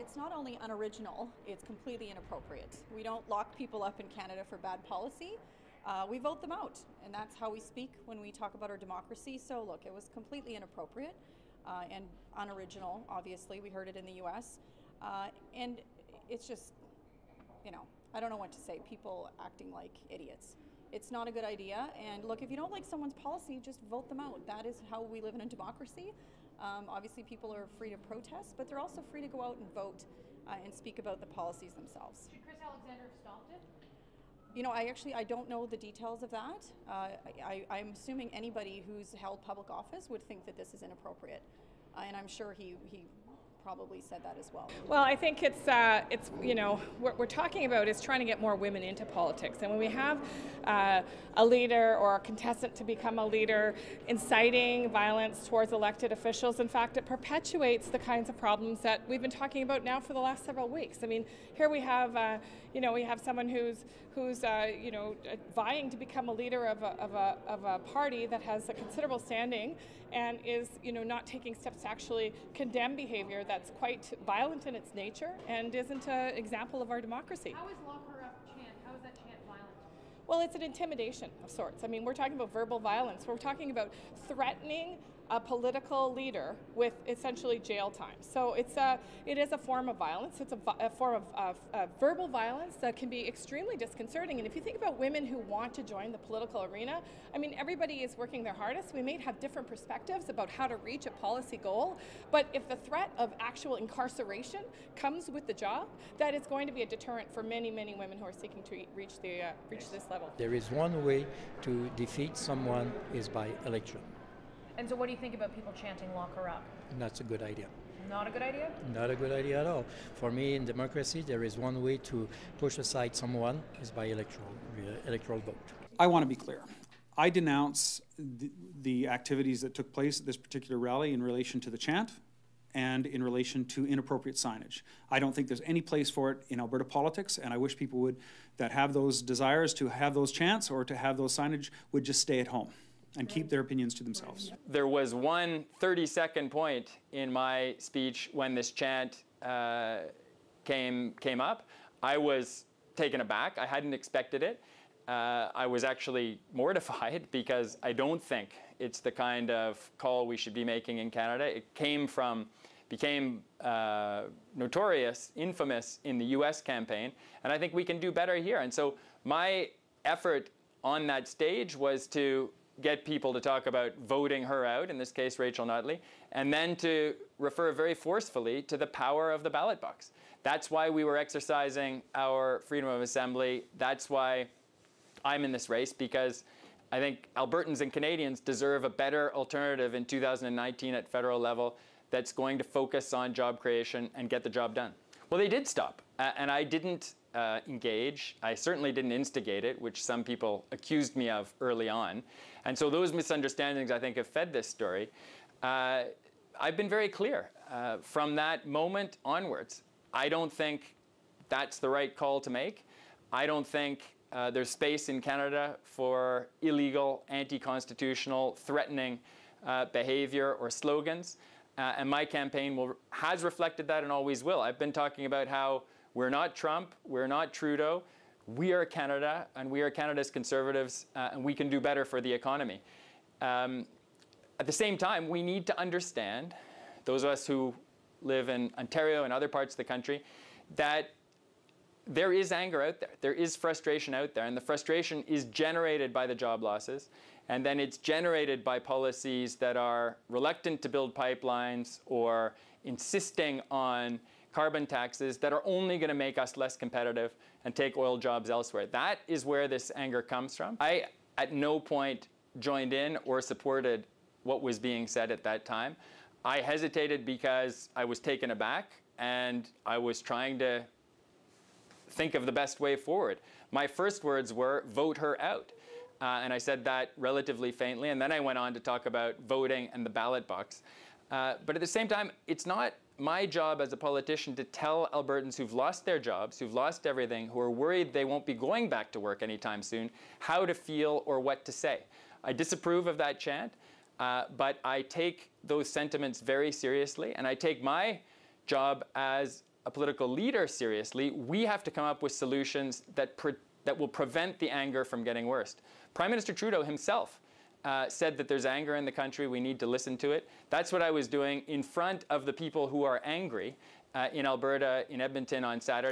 it's not only unoriginal, it's completely inappropriate. We don't lock people up in Canada for bad policy. We vote them out, and that's how we speak when we talk about our democracy. So look, it was completely inappropriate and unoriginal, obviously. We heard it in the US. And it's just, you know, I don't know what to say. People acting like idiots. It's not a good idea. And look, if you don't like someone's policy, just vote them out. That is how we live in a democracy. Obviously, people are free to protest, but they're also free to go out and vote and speak about the policies themselves. Should Chris Alexander have stopped it? You know, I don't know the details of that. I'm assuming anybody who's held public office would think that this is inappropriate, and I'm sure he probably said that as well. Well, I think it's you know, what we're talking about is trying to get more women into politics, and when we have a leader or a contestant to become a leader inciting violence towards elected officials, in fact, it perpetuates the kinds of problems that we've been talking about now for the last several weeks. I mean, here we have you know, we have someone who's you know, vying to become a leader of a party that has a considerable standing and is, you know, not taking steps to actually condemn behavior that's quite violent in its nature and isn't an example of our democracy. How is lock her up chant? How is that chant violent? Well, it's an intimidation of sorts. I mean, we're talking about verbal violence. We're talking about threatening a political leader with essentially jail time. So it is a form of violence. It's a form of verbal violence that can be extremely disconcerting. And if you think about women who want to join the political arena, I mean, everybody is working their hardest. We may have different perspectives about how to reach a policy goal, but if the threat of actual incarceration comes with the job, that is going to be a deterrent for many, many women who are seeking to reach this level. There is one way to defeat someone is by election. And so what do you think about people chanting lock her up? That's a good idea. Not a good idea? Not a good idea at all. For me, in democracy, there is one way to push aside someone is by electoral vote. I want to be clear. I denounce the activities that took place at this particular rally in relation to the chant and in relation to inappropriate signage. I don't think there's any place for it in Alberta politics, and I wish people that have those desires to have those chants or to have those signage would just stay at home and keep their opinions to themselves. There was one 30-second point in my speech when this chant came up. I was taken aback. I hadn't expected it. I was actually mortified because I don't think it's the kind of call we should be making in Canada. It became notorious, infamous in the US campaign, and I think we can do better here. And so my effort on that stage was to get people to talk about voting her out, in this case Rachel Notley, and then to refer very forcefully to the power of the ballot box. That's why we were exercising our freedom of assembly. That's why I'm in this race, because I think Albertans and Canadians deserve a better alternative in 2019 at federal level that's going to focus on job creation and get the job done. Well, they did stop, and I didn't engage. I certainly didn't instigate it, which some people accused me of early on. And so those misunderstandings, I think, have fed this story. I've been very clear from that moment onwards. I don't think that's the right call to make. I don't think there's space in Canada for illegal, anti-constitutional, threatening behavior or slogans. And my campaign has reflected that and always will. I've been talking about how we're not Trump, we're not Trudeau, we are Canada, and we are Canada's Conservatives, and we can do better for the economy. At the same time, we need to understand, those of us who live in Ontario and other parts of the country, that there is anger out there. There is frustration out there, and the frustration is generated by the job losses, and then it's generated by policies that are reluctant to build pipelines or insisting on carbon taxes that are only going to make us less competitive and take oil jobs elsewhere. That is where this anger comes from. I, at no point, joined in or supported what was being said at that time. I hesitated because I was taken aback and I was trying to think of the best way forward. My first words were, vote her out. And I said that relatively faintly, and then I went on to talk about voting and the ballot box. But at the same time, it's not my job as a politician to tell Albertans who've lost their jobs, who've lost everything, who are worried they won't be going back to work anytime soon, how to feel or what to say. I disapprove of that chant, but I take those sentiments very seriously, and I take my job as a political leader seriously, we have to come up with solutions that will prevent the anger from getting worse. Prime Minister Trudeau himself said that there's anger in the country, we need to listen to it. That's what I was doing in front of the people who are angry in Alberta, in Edmonton on Saturday.